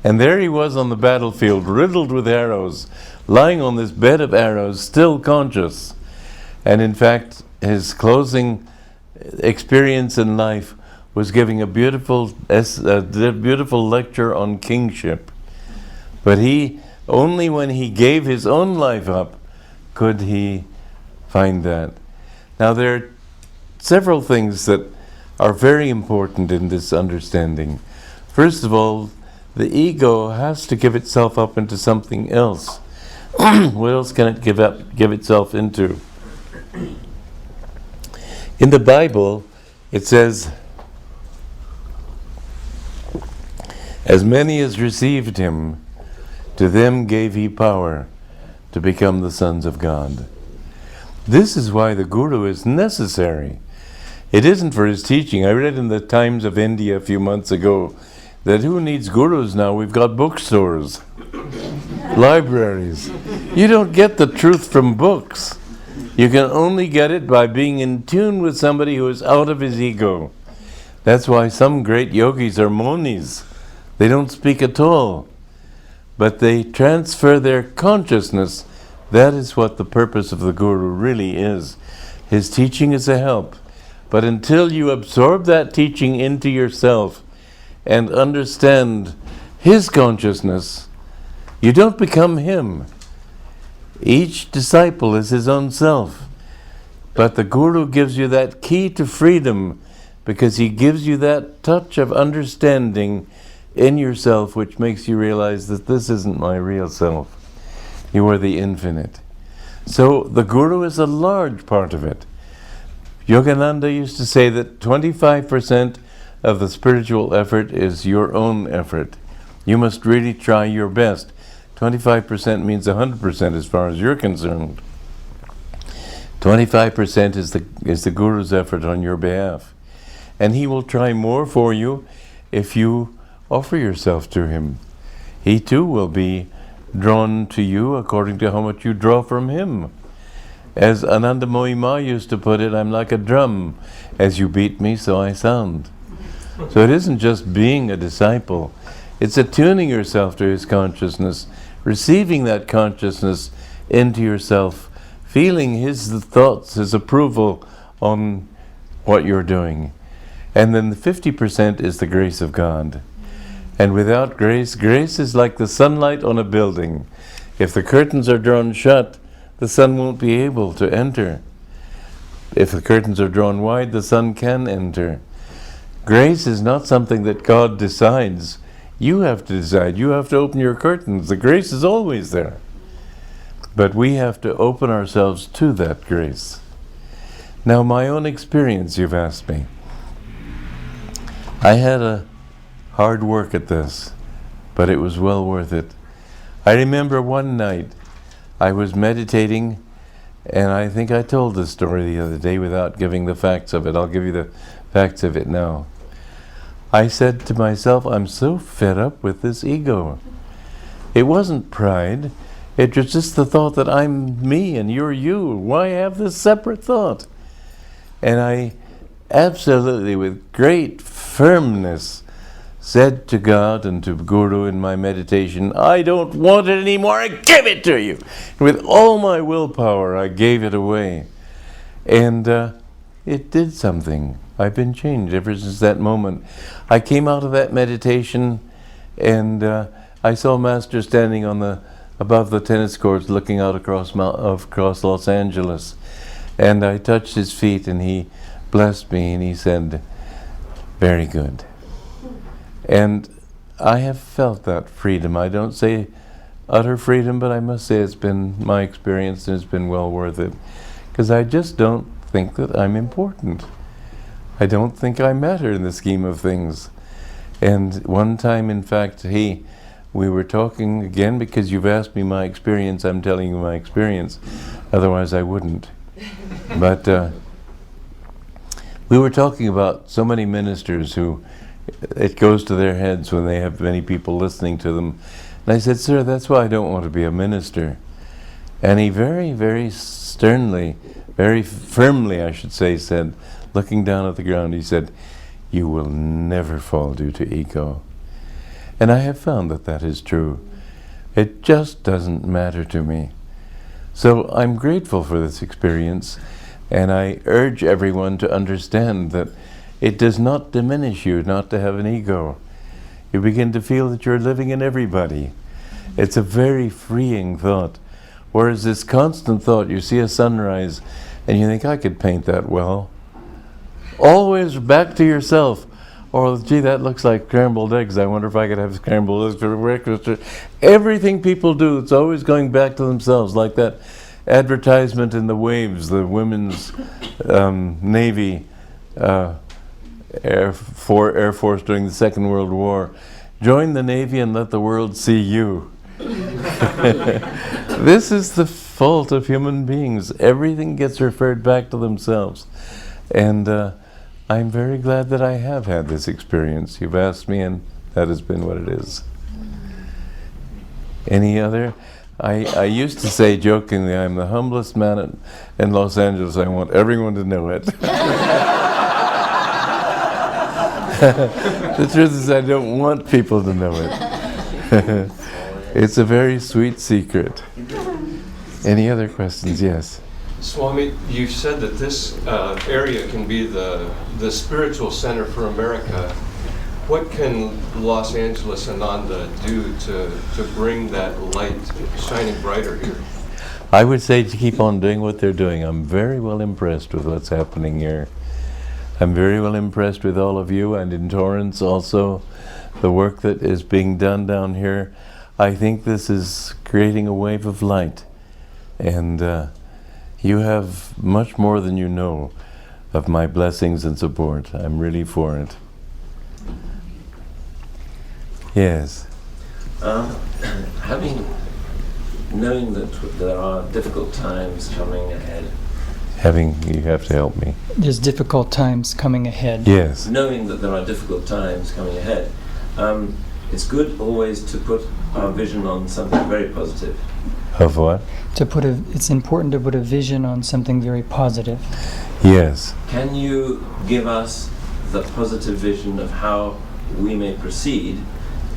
And there he was on the battlefield, riddled with arrows, lying on this bed of arrows, still conscious. And in fact, his closing experience in life was giving a beautiful lecture on kingship. But he, only when he gave his own life up, could he find that. Now there are several things that are very important in this understanding. First of all, the ego has to give itself up into something else. What else can it give itself into? In the Bible, it says, "As many as received him, to them gave he power to become the sons of God." This is why the Guru is necessary. It isn't for his teaching. I read in the Times of India a few months ago that who needs gurus now? We've got bookstores, libraries. You don't get the truth from books. You can only get it by being in tune with somebody who is out of his ego. That's why some great yogis are monis. They don't speak at all, but they transfer their consciousness. That is what the purpose of the Guru really is. His teaching is a help. But until you absorb that teaching into yourself and understand his consciousness, you don't become him. Each disciple is his own self. But the Guru gives you that key to freedom because he gives you that touch of understanding in yourself which makes you realize that this isn't my real self. You are the infinite. So the Guru is a large part of it. Yogananda used to say that 25% of the spiritual effort is your own effort. You must really try your best. 25% means 100% as far as you're concerned. 25% is the Guru's effort on your behalf. And he will try more for you if you offer yourself to him. He too will be drawn to you according to how much you draw from him. As Anandamoyi Ma used to put it, I'm like a drum. As you beat me, so I sound. So it isn't just being a disciple. It's attuning yourself to his consciousness, receiving that consciousness into yourself, feeling his thoughts, his approval on what you're doing. And then the 50% is the grace of God. And without grace, grace is like the sunlight on a building. If the curtains are drawn shut, the sun won't be able to enter. If the curtains are drawn wide, the sun can enter. Grace is not something that God decides. You have to decide. You have to open your curtains. The grace is always there. But we have to open ourselves to that grace. Now, my own experience, you've asked me. I had a hard work at this, but it was well worth it. I remember one night I was meditating, and I think I told this story the other day without giving the facts of it. I'll give you the facts of it now. I said to myself, I'm so fed up with this ego. It wasn't pride. It was just the thought that I'm me and you're you. Why have this separate thought? And I absolutely, with great firmness, said to God and to Guru in my meditation, I don't want it anymore, I give it to you. With all my willpower, I gave it away. And it did something. I've been changed ever since that moment. I came out of that meditation and I saw Master standing on above the tennis courts looking out across Los Angeles. And I touched his feet and he blessed me and he said, very good. And I have felt that freedom. I don't say utter freedom, but I must say it's been my experience and it's been well worth it. Because I just don't think that I'm important. I don't think I matter in the scheme of things. And one time, in fact, we were talking again, because you've asked me my experience, I'm telling you my experience. Otherwise I wouldn't. But We were talking about so many ministers who it goes to their heads when they have many people listening to them. And I said, sir, that's why I don't want to be a minister. And he very, very sternly, very firmly, I should say, said, looking down at the ground, he said, you will never fall due to ego. And I have found that that is true. It just doesn't matter to me. So I'm grateful for this experience, and I urge everyone to understand that it does not diminish you not to have an ego. You begin to feel that you're living in everybody. It's a very freeing thought. Whereas this constant thought, you see a sunrise and you think, I could paint that well. Always back to yourself. Or, gee, that looks like scrambled eggs. I wonder if I could have scrambled eggs for breakfast. Everything people do, it's always going back to themselves, like that advertisement in the Waves, the women's Navy Air Force during the Second World War. Join the Navy and let the world see you. This is the fault of human beings. Everything gets referred back to themselves. And I'm very glad that I have had this experience. You've asked me, and that has been what it is. Any other? I used to say jokingly, I'm the humblest man in Los Angeles. I want everyone to know it. The truth is, I don't want people to know it. It's a very sweet secret. Any other questions? Yes. Swami, you said that this area can be the spiritual center for America. What can Los Angeles Ananda do to bring that light shining brighter here? I would say to keep on doing what they're doing. I'm very well impressed with what's happening here. I'm very well impressed with all of you, and in Torrance also, the work that is being done down here. I think this is creating a wave of light, and you have much more than you know of my blessings and support. I'm really for it. Yes. Knowing that there are difficult times coming ahead. You have to help me. There's difficult times coming ahead. Yes. Knowing that there are difficult times coming ahead, it's good always to put our vision on something very positive. Of what? It's important to put a vision on something very positive. Yes. Can you give us the positive vision of how we may proceed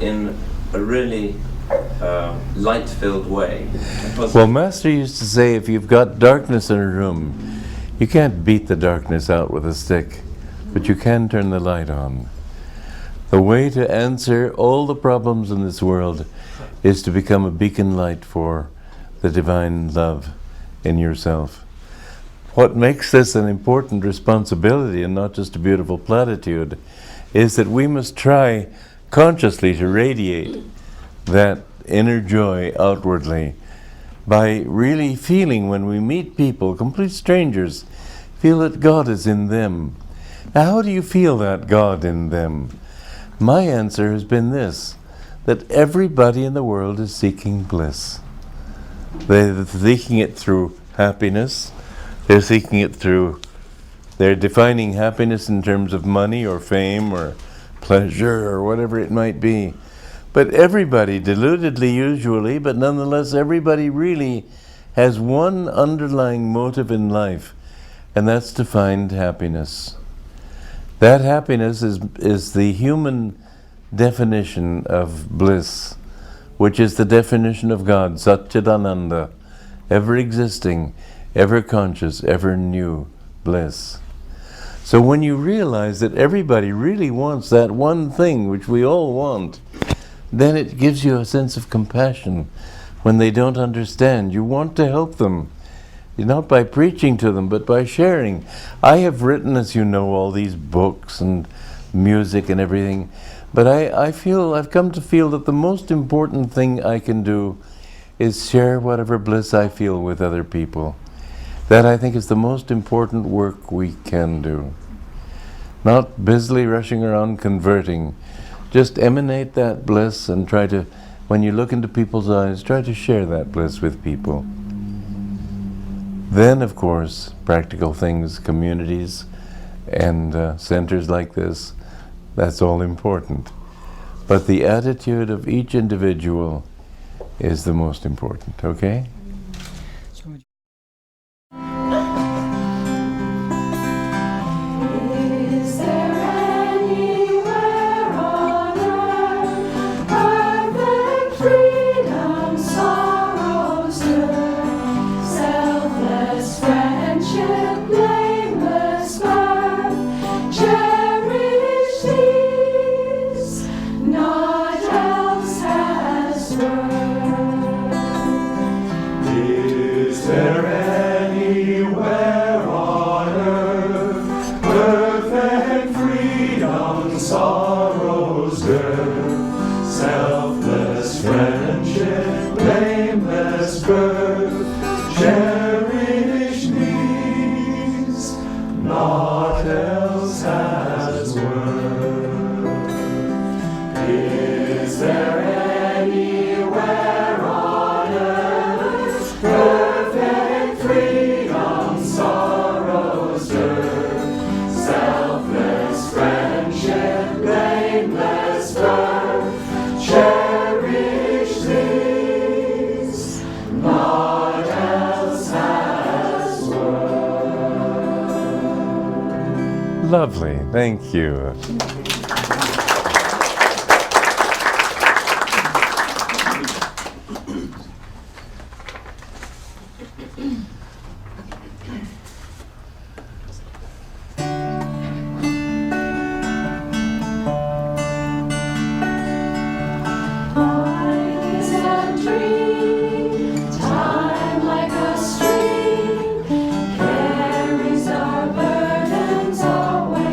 in a really light-filled way? Well, Master used to say, if you've got darkness in a room, you can't beat the darkness out with a stick, but you can turn the light on. The way to answer all the problems in this world is to become a beacon light for the divine love in yourself. What makes this an important responsibility and not just a beautiful platitude is that we must try consciously to radiate that inner joy outwardly by really feeling, when we meet people, complete strangers, feel that God is in them. Now, how do you feel that God in them? My answer has been this, that everybody in the world is seeking bliss. They're seeking it through happiness. They're seeking it through, they're defining happiness in terms of money or fame or pleasure or whatever it might be. But everybody, deludedly usually, but nonetheless everybody really has one underlying motive in life, and that's to find happiness. That happiness is the human definition of bliss, which is the definition of God, Satchidananda, ever existing, ever conscious, ever new bliss. So when you realize that everybody really wants that one thing which we all want, then it gives you a sense of compassion when they don't understand. You want to help them, not by preaching to them, but by sharing. I have written, as you know, all these books and music and everything, but I've come to feel that the most important thing I can do is share whatever bliss I feel with other people. That, I think, is the most important work we can do. Not busily rushing around converting. Just emanate that bliss and try to, when you look into people's eyes, try to share that bliss with people. Then, of course, practical things, communities, and centers like this, that's all important. But the attitude of each individual is the most important, okay? Is there anywhere on earth perfect freedom, sorrows good, selfless friendship, blameless birth, cherish these, naught else has worth. Is there anywhere on earth perfect freedom, sorrows good, selfless friendship, blameless birth, cherish these, naught else has worth? Is there anywhere on earth perfect freedom, sorrows good, selfless friendship, blameless birth, cherish these, naught else has worth? Lovely, thank you. Life is a dream, time like a stream, carries our burdens away.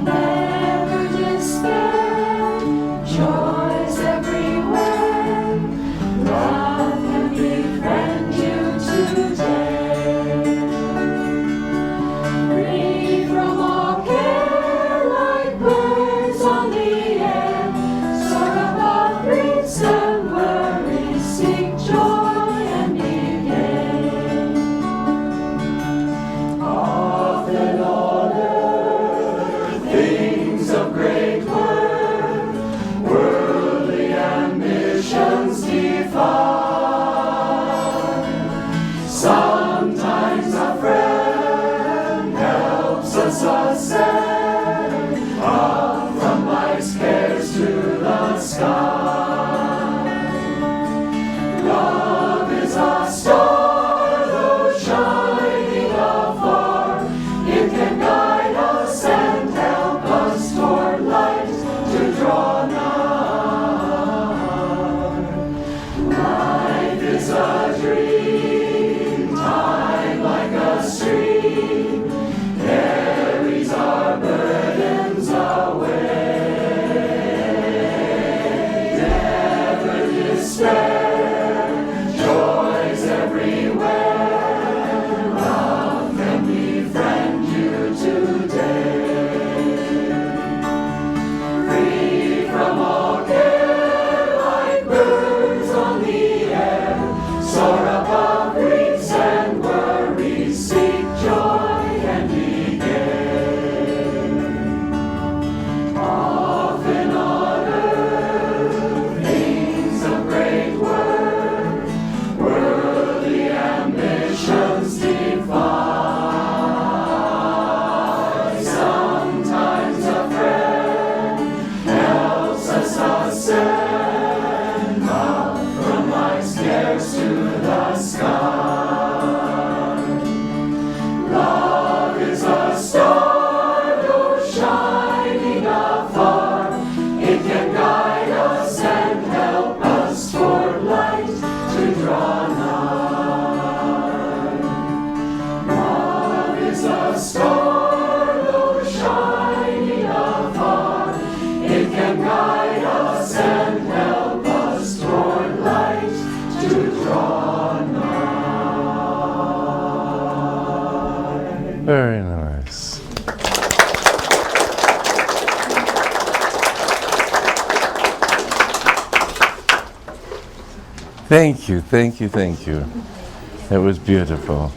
Never despair, joys everywhere, love can befriend you today. Free from all care, like birds on the air, soar above griefs and worries, seek joy and be gay. Often on earth, things of great worth, worldly ambitions define. Sometimes a friend helps us ascend up from life's cares to the sky. Love is a star, though shining afar. It can guide us and help us toward light to draw nigh. Life is a dream, time like a stream, carries our burdens away. Never despair, joys everywhere, love can befriend you today. Free from all care, like birds on the air, soar above griefs and worries, seek joy and be gay. Often on earth, things of great worth, worldly ambitions defy. Sometimes a friend helps us ascend up from life's cares to the sky. Love is a star, though shining afar. It can guide us and help us toward light to draw nigh. Love is a star, though shining afar. It can guide us and help us toward light to draw nigh. Very nice. Thank you, thank you, thank you. That was beautiful.